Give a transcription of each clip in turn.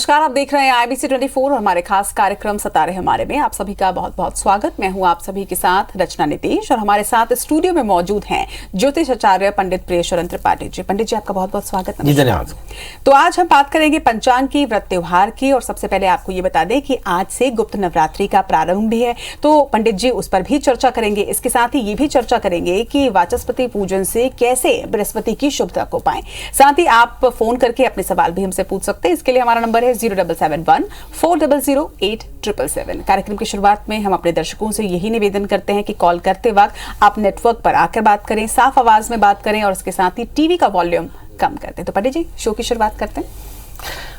नमस्कार, आप देख रहे हैं IBC 24 और हमारे खास कार्यक्रम सितारे हमारे में आप सभी का बहुत बहुत स्वागत। मैं हूं आप सभी के साथ रचना नितेश और हमारे साथ स्टूडियो में मौजूद हैं ज्योतिष आचार्य पंडित प्रियशरण त्रिपाठी जी। पंडित जी, आपका बहुत बहुत स्वागत। जी धन्यवाद। तो आज हम बात करेंगे पंचांग की, व्रत त्योहार की, और सबसे पहले आपको ये बता दें कि आज से गुप्त नवरात्रि का प्रारंभ भी है, तो पंडित जी उस पर भी चर्चा करेंगे। इसके साथ ही ये भी चर्चा करेंगे कि वाचस्पति पूजन से कैसे बृहस्पति की शुभता को पाएं। साथ ही आप फोन करके अपने सवाल भी हमसे पूछ सकते हैं। इसके लिए हमारा नंबर है 0771-400-877। कार्यक्रम की शुरुआत में हम अपने दर्शकों से यही निवेदन करते हैं कि कॉल करते वक्त आप नेटवर्क पर आकर बात करें, साफ आवाज में बात करें और इसके साथ ही टीवी का वॉल्यूम कम कर दें। तो पंडित जी, शो की शुरुआत करते हैं।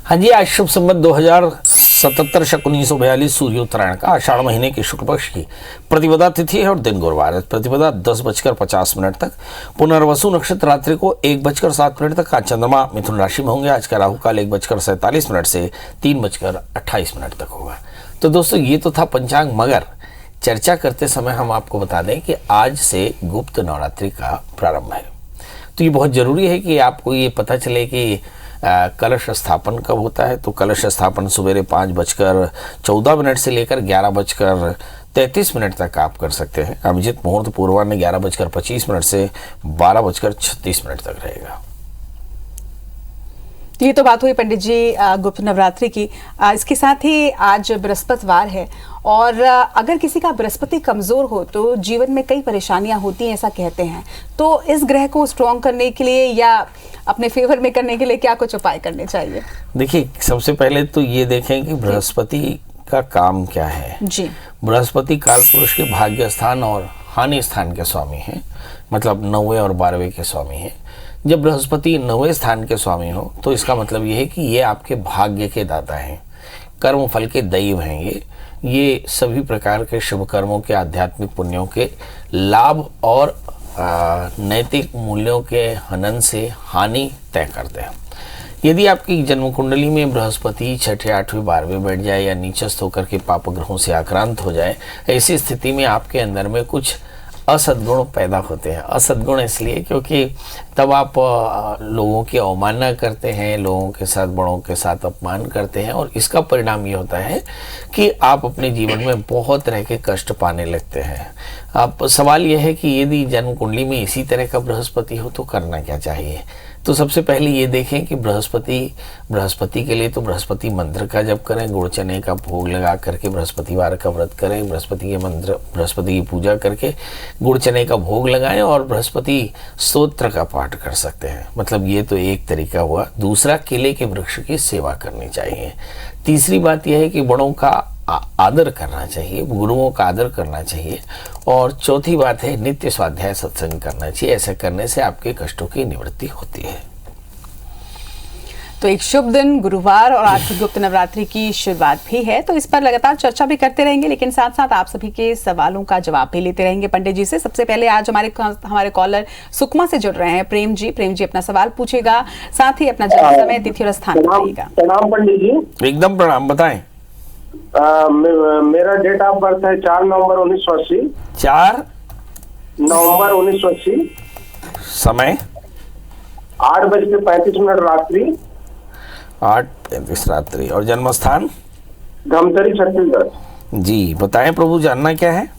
हाँ जी, आज शुभ संवत 2077 शक 1942 सूर्योत्तरायण का आषाढ़ महीने के शुक्ल पक्ष की प्रतिपदा तिथि है और दिन गुरुवार है। प्रतिपदा 10:50 तक, पुनर्वसु नक्षत्र रात्रि को 1:07 तक। आज चंद्रमा मिथुन राशि में होंगे। आज का राहु काल 1:47 से 3:28 तक होगा। तो दोस्तों, ये तो था पंचांग, मगर चर्चा करते समय हम आपको बता दें कि आज से गुप्त नवरात्रि का प्रारंभ है। तो ये बहुत जरूरी है कि आपको ये पता चले कि कलश स्थापन कब होता है। तो कलश स्थापन सवेरे 5:14 से लेकर 11:33 तक आप कर सकते हैं। अभिजित मुहूर्त पूर्वाह्न 11:25 से 12:36 तक रहेगा। ये तो बात हुई पंडित जी गुप्त नवरात्रि की। इसके साथ ही आज बृहस्पतिवार है और अगर किसी का बृहस्पति कमजोर हो तो जीवन में कई परेशानियां होती हैं, ऐसा कहते हैं। तो इस ग्रह को स्ट्रॉन्ग करने के लिए या अपने फेवर में करने के लिए क्या कुछ उपाय करने चाहिए? देखिए, सबसे पहले तो ये देखें कि बृहस्पति का काम क्या है। जी, बृहस्पति काल पुरुष के भाग्य स्थान और हानि स्थान के स्वामी हैं, मतलब 9वें और 12वें के स्वामी हैं। जब बृहस्पति 9वें स्थान के स्वामी हो तो इसका मतलब ये है कि ये आपके भाग्य के दाता हैं, कर्म फल के दैव हैं। ये सभी प्रकार के शुभ कर्मों के, आध्यात्मिक पुण्यों के लाभ और नैतिक मूल्यों के हनन से हानि तय करते हैं। यदि आपकी जन्म कुंडली में बृहस्पति 6ठे, 8वें, 12वें बैठ जाए या नीचस्थ होकर के पाप ग्रहों से आक्रांत हो जाए, ऐसी स्थिति में आपके अंदर में कुछ असद्गुण पैदा होते हैं। असद्गुण इसलिए क्योंकि तब आप लोगों की अवमानना करते हैं, लोगों के साथ, बड़ों के साथ अपमान करते हैं और इसका परिणाम ये होता है कि आप अपने जीवन में बहुत तरह के कष्ट पाने लगते हैं। अब सवाल यह है कि यदि जन्म कुंडली में इसी तरह का बृहस्पति हो तो करना क्या चाहिए। तो सबसे पहले ये देखें कि बृहस्पति के लिए तो बृहस्पति मंत्र का जप करें, गुड़ चने का भोग लगा करके बृहस्पतिवार का व्रत करें, बृहस्पति की पूजा करके गुड़ चने का भोग लगाएं और बृहस्पति स्तोत्र का पाठ कर सकते हैं। मतलब ये तो एक तरीका हुआ। दूसरा, केले के वृक्ष की सेवा करनी चाहिए। तीसरी बात यह है कि बड़ों का आदर करना चाहिए, गुरुओं का आदर करना चाहिए। और चौथी बात है, नित्य स्वाध्याय सत्संग करना चाहिए। ऐसा करने से आपके कष्टों की निवृत्ति होती है। तो एक शुभ दिन गुरुवार और आज गुप्त नवरात्रि की शुरुआत भी है, तो इस पर लगातार चर्चा भी करते रहेंगे, लेकिन साथ साथ आप सभी के सवालों का जवाब भी लेते रहेंगे पंडित जी से। सबसे पहले आज हमारे कॉलर सुकमा से जुड़ रहे हैं प्रेम जी। प्रेम जी, अपना सवाल पूछेगा, साथ ही अपना जन्म समय, तिथि और स्थान बताइएगा। प्रणाम पंडित जी। एकदम प्रणाम, बताएं। मेरा डेट ऑफ बर्थ है 4 नवंबर 1980। 4 नवंबर 1980। समय 8:35 रात्रि। 8:35 रात्रि। और जन्म स्थान? धमतरी, छत्तीसगढ़। जी बताएं प्रभु, जानना क्या है?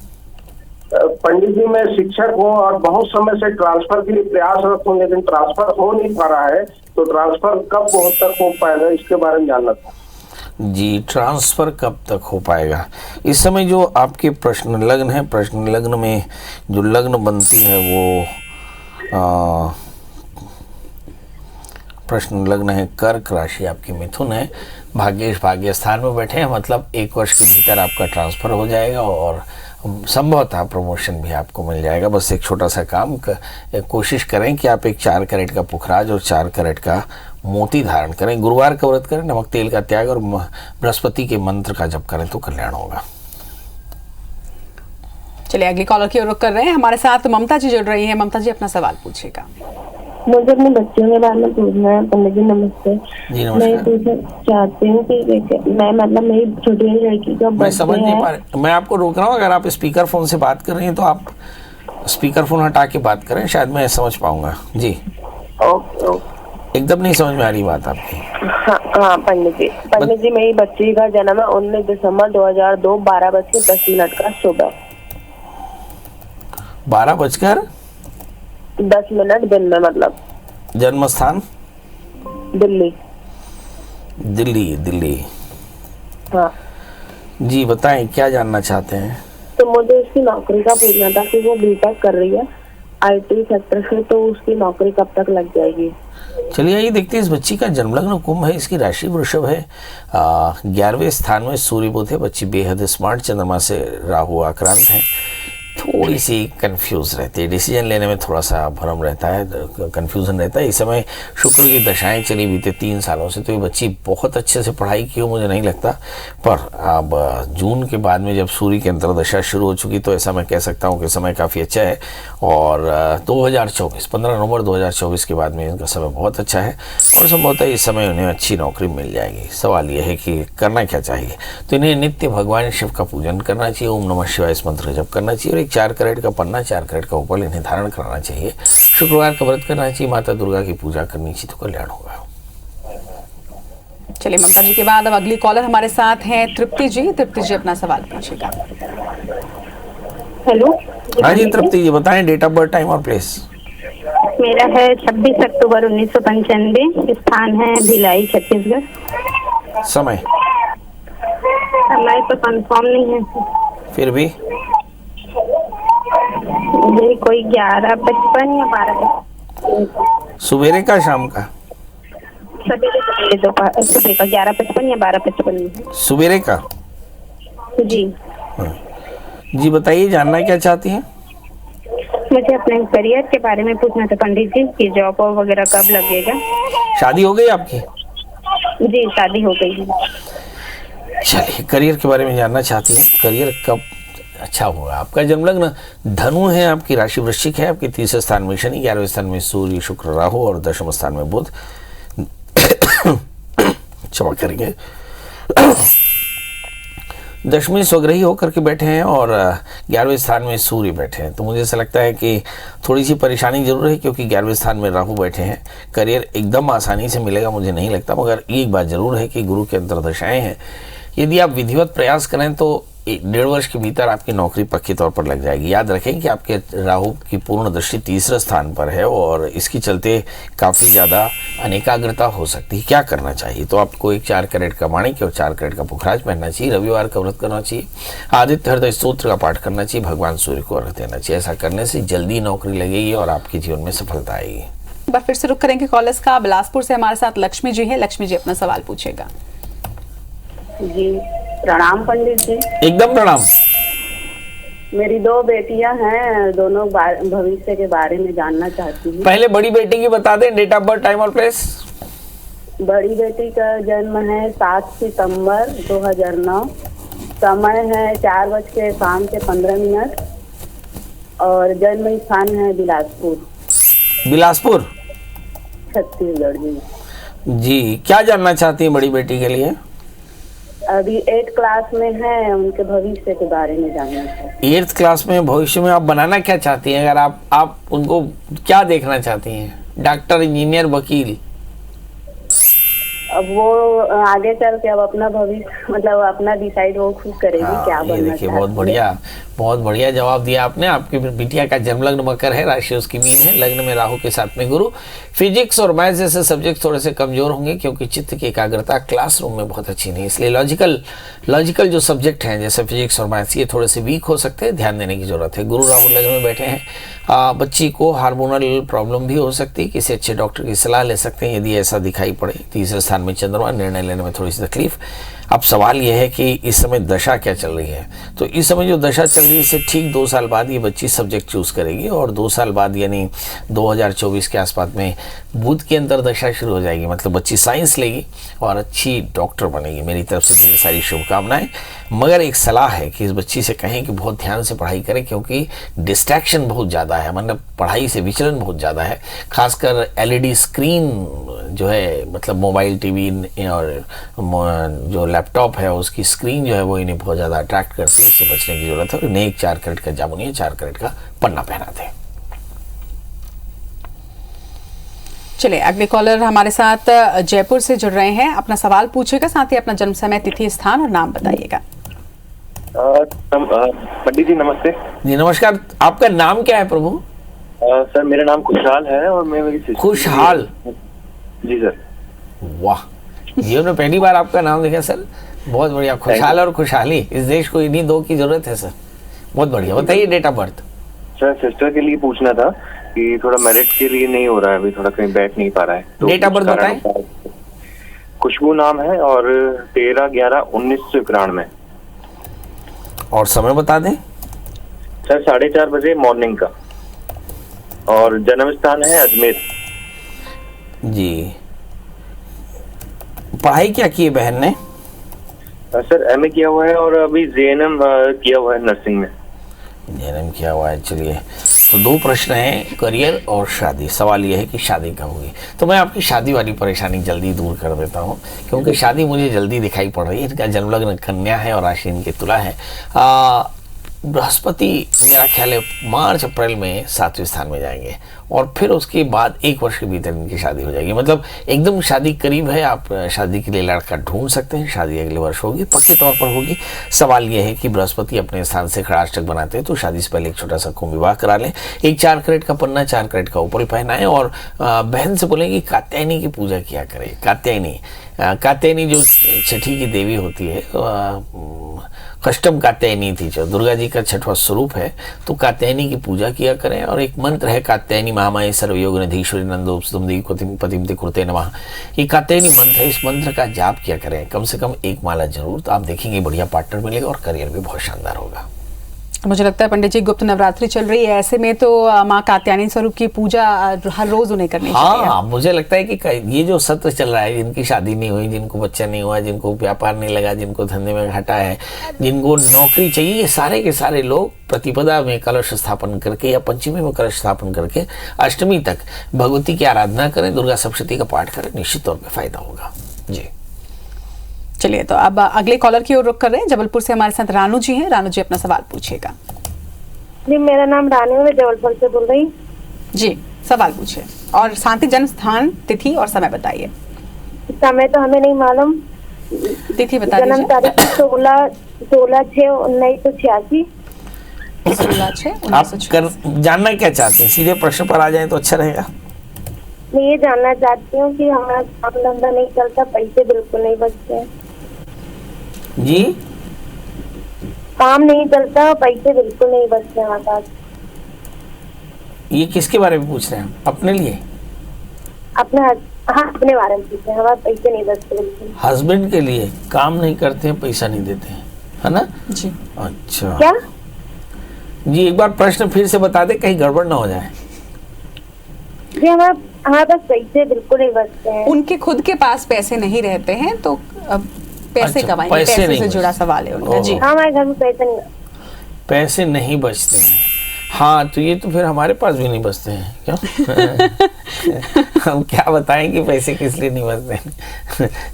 पंडित जी, मैं शिक्षक हूँ और बहुत समय से ट्रांसफर के लिए प्रयासरत हूँ, लेकिन ट्रांसफर हो नहीं पा रहा है। तो ट्रांसफर कब तक हो पाएगा, इसके बारे में जानना था। जी, ट्रांसफर कब तक हो पाएगा? इस समय जो आपके प्रश्न लग्न है, प्रश्न लग्न में जो लग्न बनती है वो प्रश्न लग्न है कर्क राशि, आपकी मिथुन है। भाग्येश भाग्य स्थान में बैठे हैं, मतलब 1 वर्ष के भीतर आपका ट्रांसफर हो जाएगा और संभवतः प्रमोशन भी आपको मिल जाएगा। बस एक छोटा सा काम कोशिश करें कि आप एक 4 कैरेट का पुखराज और 4 कैरेट का मोती धारण करें, गुरुवार का व्रत करें, नमक तेल का त्याग और बृहस्पति के मंत्र का जप करें तो कल्याण होगा। चलिए अगली कॉलर की ओर रुख कर रहे हैं। हमारे साथ ममता जी जुड़ रही हैं। ममता जी, अपना सवाल पूछिएगा। मुझे अपने बच्चों के बारे में पूछना है। पंडित जी नमस्ते। जी नमस्कार। मैं पूछना चाहती हूँ कि मैं मतलब मेरी छोटी वाली लड़की का मैं समझ नहीं पा रही, मैं आपको रोक रहा हूँ। अगर आप स्पीकर फोन से बात कर रही हैं तो आप स्पीकर फोन हटा के बात करें, शायद मैं समझ पाऊंगा। जी ओके। एकदम नहीं समझ में आ रही बात आपकी। हाँ हाँ पंडित जी मेरी बच्ची का जन्म है 19 दिसंबर 2002 12:10 का सुबह 12:10 दिन में, मतलब जन्म स्थान दिल्ली। दिल्ली। हाँ जी बताएं क्या जानना चाहते हैं। तो मुझे इसकी नौकरी का पूछना था कि वो बीटेक कर रही है IT सेक्टर से, तो उसकी नौकरी कब तक लग जाएगी। चलिए आइए देखते हैं। इस बच्ची का जन्मलग्न कुंभ है, इसकी राशि वृषभ है, 11वें स्थान में सूर्य बुध है। बच्ची बेहद स्मार्ट, चंद्रमा से राहु आक्रांत है, थोड़ी सी कंफ्यूज रहती है, डिसीजन लेने में थोड़ा सा भ्रम रहता है, कंफ्यूजन रहता है। इस समय शुक्र की दशाएं चली बीते 3 सालों से, तो ये बच्ची बहुत अच्छे से पढ़ाई की हो मुझे नहीं लगता। पर अब जून के बाद में जब सूर्य की अंतर्दशा शुरू हो चुकी, तो ऐसा मैं कह सकता हूँ कि समय काफ़ी अच्छा है। और 2024 15 नवंबर 2024 के बाद में इनका समय बहुत अच्छा है और संभवतः इस समय उन्हें अच्छी नौकरी मिल जाएगी। सवाल यह है कि करना क्या चाहिए। तो इन्हें नित्य भगवान शिव का पूजन करना चाहिए, ओम नमः शिवाय इस मंत्र का जप करना चाहिए और एक 4 कैरेट का पन्ना, 4 कैरेट का उपल इन्हें धारण कराना चाहिए। शुक्रवार का व्रत करना चाहिए, माता दुर्गा की पूजा करनी चाहिए, तो कल्याण होगा। चलिए ममता जी के बाद अब अगली कॉलर हमारे साथ हैं तृप्ति जी। तृप्ति जी अपना सवाल पूछिएगा। हेलो। हाँ जी तृप्ति जी बताएं, डेट ऑफ बर्थ, टाइम और प्लेस। मेरा है 26 अक्टूबर 1995, स्थान है भिलाई छत्तीसगढ़। समय तो कंफर्म नहीं है, फिर भी ये कोई 11:55 या 12:55। सुबेरे का शाम का? सवेरे दोपहर सुबह का 11:55 या 12:55। सुबेरे का जी। जी बताइए, जानना क्या चाहती हैं? मुझे अपने करियर के बारे में पूछना था पंडित जी कि जॉब वगैरह कब लगेगा। शादी हो गई आपकी? जी शादी हो गई है। चलिए करियर के बारे में जानना चाहती हैं, करियर कब अच्छा होगा। आपका जन्मलग्न धनु है, आपकी राशि वृश्चिक है, आपके 30 स्थान में शनि, 11वें स्थान में सूर्य शुक्र राहु और 10वें स्थान में बुध क्षमा करेंगे 10वीं स्वग्रही होकर के बैठे हैं और 11वें स्थान में सूर्य बैठे हैं। तो मुझे ऐसा लगता है कि थोड़ी सी परेशानी जरूर है, क्योंकि 11वें स्थान में राहु बैठे हैं। करियर एकदम आसानी से मिलेगा मुझे नहीं लगता, मगर एक बात जरूर है कि गुरु के अंतर्दशाएं हैं। यदि आप विधिवत प्रयास करें तो 1.5 वर्ष के भीतर आपकी नौकरी पक्की तौर पर लग जाएगी। याद रखें कि आपके राहु की पूर्ण दृष्टि 3रे स्थान पर है और इसकी चलते काफ़ी ज़्यादा अनेकाग्रता हो सकती है। क्या करना चाहिए? तो आपको एक 4 कैरेट का माणिक और 4 कैरेट का पुखराज पहनना चाहिए, रविवार का व्रत करना चाहिए, आदित्य हृदय स्तोत्र का पाठ करना चाहिए, भगवान सूर्य को अर्घ देना चाहिए। ऐसा करने से जल्दी नौकरी लगेगी और आपके जीवन में सफलता आएगी। एक बार फिर से रुक करेंगे कॉलर्स का। बिलासपुर से हमारे साथ लक्ष्मी जी है। लक्ष्मी जी अपना सवाल पूछेगा। जी प्रणाम पंडित जी। एकदम प्रणाम। मेरी 2 बेटियां हैं, दोनों भविष्य के बारे में जानना चाहती हूँ। पहले बड़ी बेटी की बता दें, डेट ऑफ बर्थ, टाइम और प्लेस। बड़ी बेटी का जन्म है 7 सितंबर 2009, समय है 4:15 और जन्म स्थान है बिलासपुर छत्तीसगढ़। जी क्या जानना चाहती हैं बड़ी बेटी के लिए? अभी 8th क्लास में है, उनके भविष्य के बारे में जानना है। 8th क्लास में भविष्य में आप बनाना क्या चाहती हैं? अगर आप उनको क्या देखना चाहती हैं? डॉक्टर, इंजीनियर, वकील? अब वो आगे चल के अब अपना भविष्य मतलब अपना डिसाइड वो खुद करेगी क्या बनना देखिए बहुत बढ़िया जवाब दिया आपने। आपकी बिटिया का जन्मलग्न मकर है, राशि उसकी मीन है, लग्न में राहु के साथ में गुरु। फिजिक्स और मैथ्स जैसे सब्जेक्ट थोड़े से कमजोर होंगे, क्योंकि चित्त की एकाग्रता क्लासरूम में बहुत अच्छी नहीं, इसलिए लॉजिकल जो सब्जेक्ट हैं जैसे फिजिक्स और मैथ्स ये थोड़े से वीक हो सकते हैं, ध्यान देने की जरूरत है। गुरु राहु लग्न में बैठे हैं। बच्ची को हार्मोनल प्रॉब्लम भी हो सकती है, किसी अच्छे डॉक्टर की सलाह ले सकते हैं यदि ऐसा दिखाई पड़े। 3रे स्थान में चंद्रमा, निर्णय लेने में थोड़ी सी तकलीफ। अब सवाल यह है कि इस समय दशा क्या चल रही है। तो इस समय जो दशा चल रही है इससे ठीक 2 साल बाद ये बच्ची सब्जेक्ट चूज करेगी और 2 साल बाद यानी 2024 के आसपास में बुध की अंतर्दशा शुरू हो जाएगी। मतलब बच्ची साइंस लेगी और अच्छी डॉक्टर बनेगी। मेरी तरफ से ढेर सारी शुभकामनाएं। मगर एक सलाह है कि इस बच्ची से कहें कि बहुत ध्यान से पढ़ाई करें, क्योंकि डिस्ट्रैक्शन बहुत ज़्यादा है, मतलब पढ़ाई से विचलन बहुत ज़्यादा है। खासकर LED स्क्रीन जो है, मतलब मोबाइल, टीवी और जो लैपटॉप है उसकी स्क्रीन जो है वो इन्हें बहुत ज़्यादा अट्रैक्ट करती है, इससे बचने की जरूरत है। और इन्हें एक 4 कैरेट का जामुनी, 4 कैरेट का पन्ना पहनाते हैं। चलिए अगले कॉलर हमारे साथ जयपुर से जुड़ रहे हैं, अपना सवाल पूछेगा, साथ ही अपना जन्म समय, तिथि, स्थान और नाम बताइएगा। पंडित जी नमस्ते। जी नमस्कार, आपका नाम क्या है प्रभु? सर मेरा नाम खुशहाल है और मैं मेरी सिस्टर। खुशहाल? जी सर। वाह, जीवन में पहली बार आपका नाम देखा सर, बहुत बढ़िया। खुशहाल और खुशहाली, इस देश को इन्हीं दो की जरूरत है सर, बहुत बढ़िया। बताइए date of birth. Sir sister के लिए पूछना था कि थोड़ा मैरिज के लिए नहीं हो रहा है, अभी थोड़ा कहीं बैठ नहीं पा रहा है, तो डेट ऑफ बर्थ बताएं। खुशबू नाम है और 13/11/1991। और समय बता दें। सर 4:30 बजे मॉर्निंग का, और जन्म स्थान है अजमेर। जी, पढ़ाई क्या की है बहन ने? सर एमए किया हुआ है और अभी जेएनएम किया हुआ है नर्सिंग में। जेएनएम किया हुआ है। चलिए, तो दो प्रश्न हैं, करियर और शादी। सवाल यह है कि शादी कब होगी, तो मैं आपकी शादी वाली परेशानी जल्दी दूर कर देता हूँ, क्योंकि शादी मुझे जल्दी दिखाई पड़ रही है। इनका जन्मलग्न कन्या है और राशि इनकी तुला है। बृहस्पति मेरा ख्याल है मार्च अप्रैल में 7वें स्थान में जाएंगे और फिर उसके बाद 1 वर्ष के भीतर इनकी शादी हो जाएगी। मतलब एकदम शादी करीब है, आप शादी के लिए लड़का ढूंढ सकते हैं। शादी अगले वर्ष होगी, पक्के तौर पर होगी। सवाल यह है कि बृहस्पति अपने स्थान से खड़ाष्टक बनाते हैं, तो शादी से पहले एक छोटा सा कुंभ विवाह करा लें, एक 4 कैरेट का पन्ना, 4 कैरेट का उपल पहनाएं और बहन से बोलें कि कात्यायनी की पूजा किया करें। कात्यायनी जो छठी की देवी होती है, कष्टम कात्यायनी थी, जो दुर्गा जी का 6वां स्वरूप है, तो कात्यायनी की पूजा किया करें। और एक मंत्र है, कात्यायनी महामाये सर्वयोग निधीश्वरी नंदोपस्तुम दी पतिम ते कुरुते नमः। ये कात्यायनी मंत्र है, इस मंत्र का जाप किया करें कम से कम 1 माला जरूर, तो आप देखेंगे बढ़िया पार्टनर मिलेगा और करियर भी बहुत शानदार होगा। मुझे लगता है पंडित जी गुप्त नवरात्रि चल रही है, ऐसे में तो माँ कात्यायनी स्वरूप की पूजा हर रोज उन्हें करनी चाहिए। हाँ, मुझे लगता है कि ये जो सत्र चल रहा है, जिनकी शादी नहीं हुई, जिनको बच्चा नहीं हुआ, जिनको व्यापार नहीं लगा, जिनको धंधे में घाटा है, जिनको नौकरी चाहिए, ये सारे के सारे लोग प्रतिपदा में कलश स्थापन करके या पंचमी में कलश स्थापन करके अष्टमी तक भगवती की आराधना करें, दुर्गा सप्तशती का पाठ करें, निश्चित तौर पर फायदा होगा जी। चलिए, तो अब अगले कॉलर की ओर रुख कर रहे हैं। जबलपुर से हमारे साथ रानू जी हैं। रानू जी अपना सवाल पूछिएगा। जी मेरा नाम रानू है, मैं जबलपुर से बोल रही। जी सवाल पूछिए और साथ ही जन्म स्थान, तिथि और समय बताइए। समय तो हमें नहीं मालूम, तिथि बता दीजिए। जन्म तारीख 16/6/1986। 16/6/1986। आप जानना क्या चाहते हैं, सीधे प्रश्न पर आ जाएं तो अच्छा रहेगा। मैं ये जानना चाहती हूँ कि हमारा काम धंधा नहीं चलता, पैसे बिल्कुल नहीं बचते हैं। जी, काम नहीं चलता, पैसे बिल्कुल नहीं बचते हमारे पास। ये किसके बारे में पूछ रहे हैं, अपने लिए? अपने बारे में पूछ रहे हैं, हमारे पैसे नहीं बचते बिल्कुल। हस्बैंड के लिए काम नहीं करते हैं, पैसा नहीं देते हैं, है ना जी? अच्छा, क्या जी एक बार प्रश्न फिर से बता दे, कहीं गड़बड़ ना हो जाए। जी हमारे पास पैसे बिल्कुल नहीं बचते हैं। उनके खुद के पास पैसे नहीं रहते हैं, तो पैसे अच्छा, कमाएंगे, पैसे से जुड़ा सवाल है उनका। जी, हमारे घर में पैसे नहीं बचते हैं। हाँ, तो ये तो फिर हमारे पास भी नहीं बचते हैं, क्यों? हम क्या बताएं कि पैसे किस लिए नहीं बचते हैं?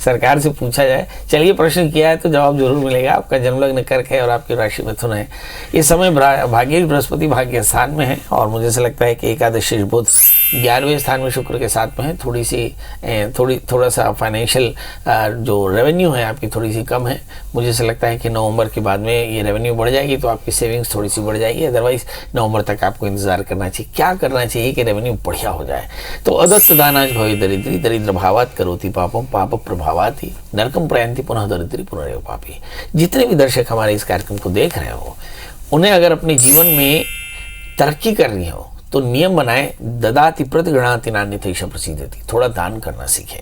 सरकार से पूछा जाए। चलिए, प्रश्न किया है तो जवाब जरूर मिलेगा। आपका जन्मलग्न कर्क है और आपकी राशि मिथुन है। इस समय भाग्य बृहस्पति भाग्य स्थान में है और मुझे ऐसा लगता है कि एकादश बुध 11वें स्थान में शुक्र के साथ में है। थोड़ा सा फाइनेंशियल जो रेवेन्यू है आपकी थोड़ी सी कम है। मुझे ऐसा लगता है कि नवंबर के बाद में ये रेवेन्यू बढ़ जाएगी, तो आपकी सेविंग्स थोड़ी सी बढ़ जाएगी। अदरवाइज नवंबर तक आपको इंतजार करना चाहिए। क्या करना चाहिए कि रेवेन्यू बढ़िया हो जाए? तो अदत्त दानाज भवे दरिद्री, दरिद्र भावात करोति पापम, पाप प्रभावात ही नरकम प्रयांति पुनः दरिद्री पुनरेव पापी। जितने भी दर्शक हमारे इस कार्यक्रम को देख रहे हो, उन्हें अगर अपने जीवन में तरक्की करनी हो तो नियम बनाए, ददाति प्रतिगृणाति नान्यथैष प्रसीदति। थोड़ा दान करना सीखें,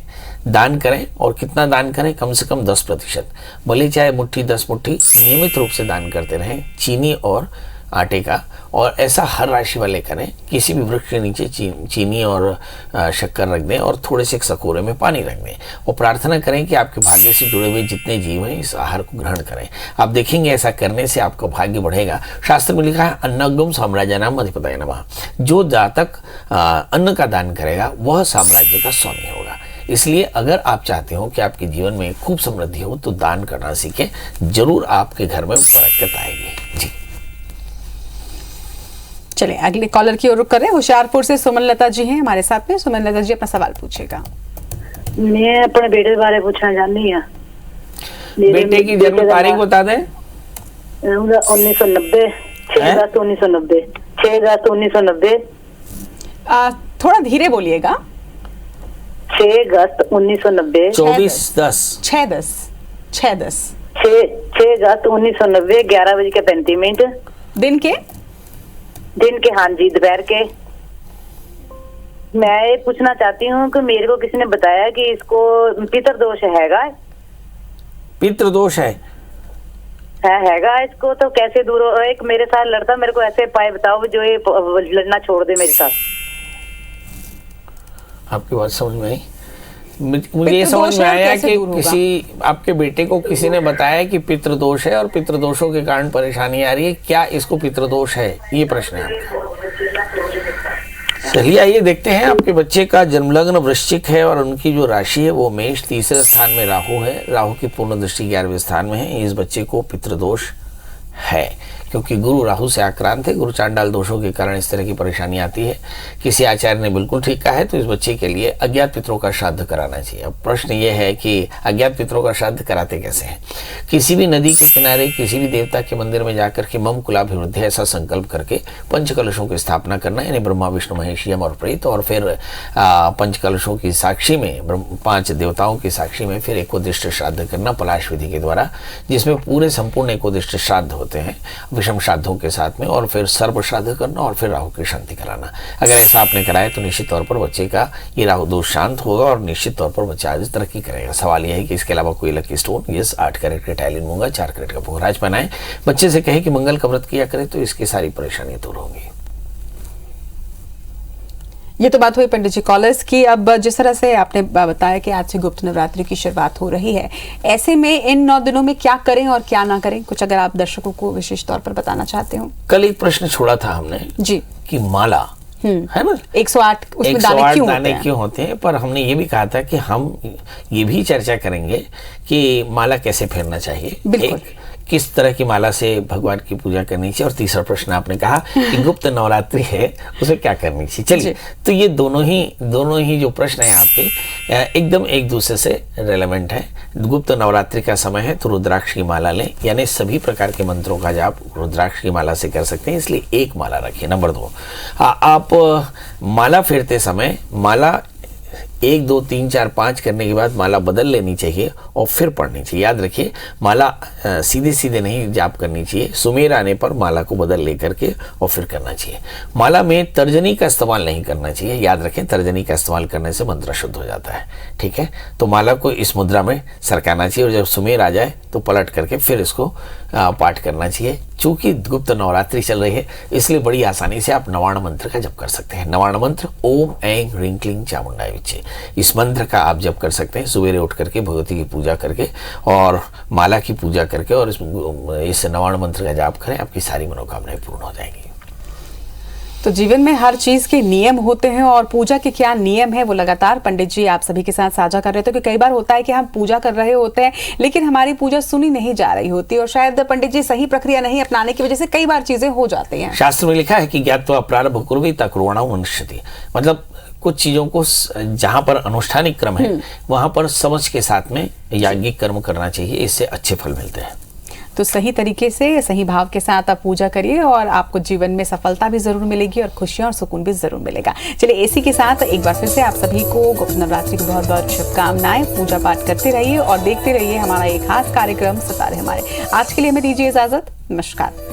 दान करें। और कितना दान करें? कम से कम 10%, भले चाहे मुट्ठी 10 मुट्ठी नियमित रूप से दान करते रहें, चीनी और आटे का। और ऐसा हर राशि वाले करें, किसी भी वृक्ष के नीचे चीनी और शक्कर रख दें और थोड़े से एक सकोरे में पानी रख दें और प्रार्थना करें कि आपके भाग्य से जुड़े हुए जितने जीव हैं इस आहार को ग्रहण करें। आप देखेंगे ऐसा करने से आपका भाग्य बढ़ेगा। शास्त्र में लिखा है, अन्नगम साम्राज्यानाम अधिपतये नमः। जो जातक अन्न का दान करेगा वह साम्राज्य का स्वामी होगा। इसलिए अगर आप चाहते हो कि आपके जीवन में खूब समृद्धि हो तो दान करना सीखें, जरूर आपके घर में बरकत आएगी। जी चलिए अगले कॉलर की ओर रुख करें। होशियारपुर से सुमन लता जी हैं हमारे साथ में। सुमन लता जी अपना सवाल पूछेगा। मैं अपने बेटे बारे पूछना चाहती हूँ। बेटे की जन्म तारीख बता दें। 1990 6 अगस्त 1990 6 अगस्त 1990। थोड़ा धीरे बोलिएगा। 6 अगस्त 1990 24/10 6/10 6/10 6 अगस्त 1990 11:35। दिन के हाँ जी, दोपहर के। मैं ये पूछना चाहती हूँ कि मेरे को किसी ने बताया कि इसको पितृदोष हैगा। पितृदोष हैगा इसको, तो कैसे दूर हो? एक मेरे साथ लड़ता, मेरे को ऐसे उपाय बताओ जो ये लड़ना छोड़ दे मेरे साथ। आपकी बात समझ में आई। मुझे ये समझ में आया कि किसी आपके बेटे को किसी ने बताया कि पितृदोष है और पितृदोषों के कारण परेशानी आ रही है। क्या इसको पितृदोष है, ये प्रश्न है आपका। चलिए आइए देखते हैं। आपके बच्चे का जन्म लग्न वृश्चिक है और उनकी जो राशि है वो मेष। तीसरे स्थान में राहु है। राहु की पूर्ण दृष्टि 11वें स्थान में है। इस बच्चे को पितृदोष है क्योंकि गुरु राहु से आक्रांत है। गुरु चांडाल दोषों के कारण इस तरह की परेशानी आती है। किसी आचार्य ने बिल्कुल ठीक कहा है, तो इस बच्चे के लिए अज्ञात पितरों का श्राद्ध कराना चाहिए। अब प्रश्न ये है कि अज्ञात पितरों का श्राद्ध कराते कैसे हैं। किसी भी नदी के किनारे किसी भी देवता के मंदिर में जाकर के मम कुलाभिवृद्धि ऐसा संकल्प करके पंचकलशों की स्थापना करना, यानी ब्रह्मा विष्णु महेश यम और प्रेत, और फिर पंचकलशों की साक्षी में 5 देवताओं की साक्षी में फिर एकोदिष्ट श्राद्ध करना पलाश विधि के द्वारा, जिसमें पूरे संपूर्ण एकोदिष्ट श्राद्ध होते हैं विषम श्राद्धों के साथ में, और फिर सर्व श्राद्ध करना और फिर राहु की शांति कराना। अगर ऐसा आपने कराया तो निश्चित तौर पर बच्चे का ये राहु दोष शांत होगा और निश्चित तौर पर बच्चा आज तरक्की करेगा। सवाल यह है कि इसके अलावा कोई लकी स्टोन, यस 8 कैरेट का टाइलिन मूंगा, 4 कैरेट का पुखराज पहनाएं। बच्चे से कहे कि मंगल का व्रत किया करे तो इसकी सारी परेशानियां दूर होंगी। ये तो बात हुई पंडित जी कॉलर्स की। अब जिस तरह से आपने बताया कि आज से गुप्त नवरात्रि की शुरुआत हो रही है, ऐसे में इन 9 दिनों में क्या करें और क्या ना करें, कुछ अगर आप दर्शकों को विशेष तौर पर बताना चाहते हो। कल एक प्रश्न छोड़ा था हमने जी कि माला है ना 108 उसमें दाने क्यों होते हैं, पर हमने ये भी कहा था कि हम ये भी चर्चा करेंगे कि माला कैसे फेरना चाहिए, किस तरह की माला से भगवान की पूजा करनी चाहिए, और तीसरा प्रश्न आपने कहा कि गुप्त नवरात्रि है उसे क्या करनी चाहिए। चलिए, तो ये दोनों ही जो प्रश्न है आपके एकदम एक दूसरे से रेलेवेंट है। गुप्त नवरात्रि का समय है तो रुद्राक्ष की माला लें, यानी सभी प्रकार के मंत्रों का जाप रुद्राक्ष की माला से कर सकते हैं, इसलिए एक माला रखिए। नंबर 2, आप माला फेरते समय माला 1 2 3 4 5 करने के बाद माला बदल लेनी चाहिए और फिर पढ़नी चाहिए। याद रखिए, माला सीधे सीधे नहीं जाप करनी चाहिए, सुमेर आने पर माला को बदल लेकर के और फिर करना चाहिए। माला में तर्जनी का इस्तेमाल नहीं करना चाहिए। याद रखें, तर्जनी का इस्तेमाल करने से मंत्र शुद्ध हो जाता है। ठीक है, तो माला को इस मुद्रा में सरकाना चाहिए और जब सुमेर आ जाए तो पलट करके फिर इसको पाठ करना चाहिए। चूंकि गुप्त नवरात्रि चल रही है इसलिए बड़ी आसानी से आप नवार्ण मंत्र का जप कर सकते हैं। नवार्ण मंत्र ओम ऐं ह्रीं क्लीं चामुंडाय विच्चे, इस मंत्र का आप जप कर सकते हैं सवेरे उठ करके भगवती की पूजा करके और माला की पूजा करके, और इस नवार्ण मंत्र का जाप करें, आपकी सारी मनोकामनाएं पूर्ण हो जाएंगी। तो जीवन में हर चीज के नियम होते हैं और पूजा के क्या नियम है वो लगातार पंडित जी आप सभी के साथ साझा कर रहे थे। क्योंकि कई बार होता है कि हम पूजा कर रहे होते हैं लेकिन हमारी पूजा सुनी नहीं जा रही होती और शायद पंडित जी सही प्रक्रिया नहीं अपनाने की वजह से कई बार चीजें हो जाती हैं। शास्त्र में लिखा है कि ज्ञात्वा प्रारब्ध कुर्वीत करुणां अनुष्ठति, मतलब कुछ चीजों को जहां पर अनुष्ठानिक क्रम है वहां पर समझ के साथ में याज्ञिक कर्म करना चाहिए, इससे अच्छे फल मिलते हैं। तो सही तरीके से सही भाव के साथ आप पूजा करिए और आपको जीवन में सफलता भी जरूर मिलेगी और खुशियां और सुकून भी जरूर मिलेगा। चलिए इसी के साथ एक बार फिर से आप सभी को गुप्त नवरात्रि की बहुत बहुत शुभकामनाएं। पूजा पाठ करते रहिए और देखते रहिए हमारा एक खास कार्यक्रम सितारे हमारे। आज के लिए हमें दीजिए इजाजत। नमस्कार।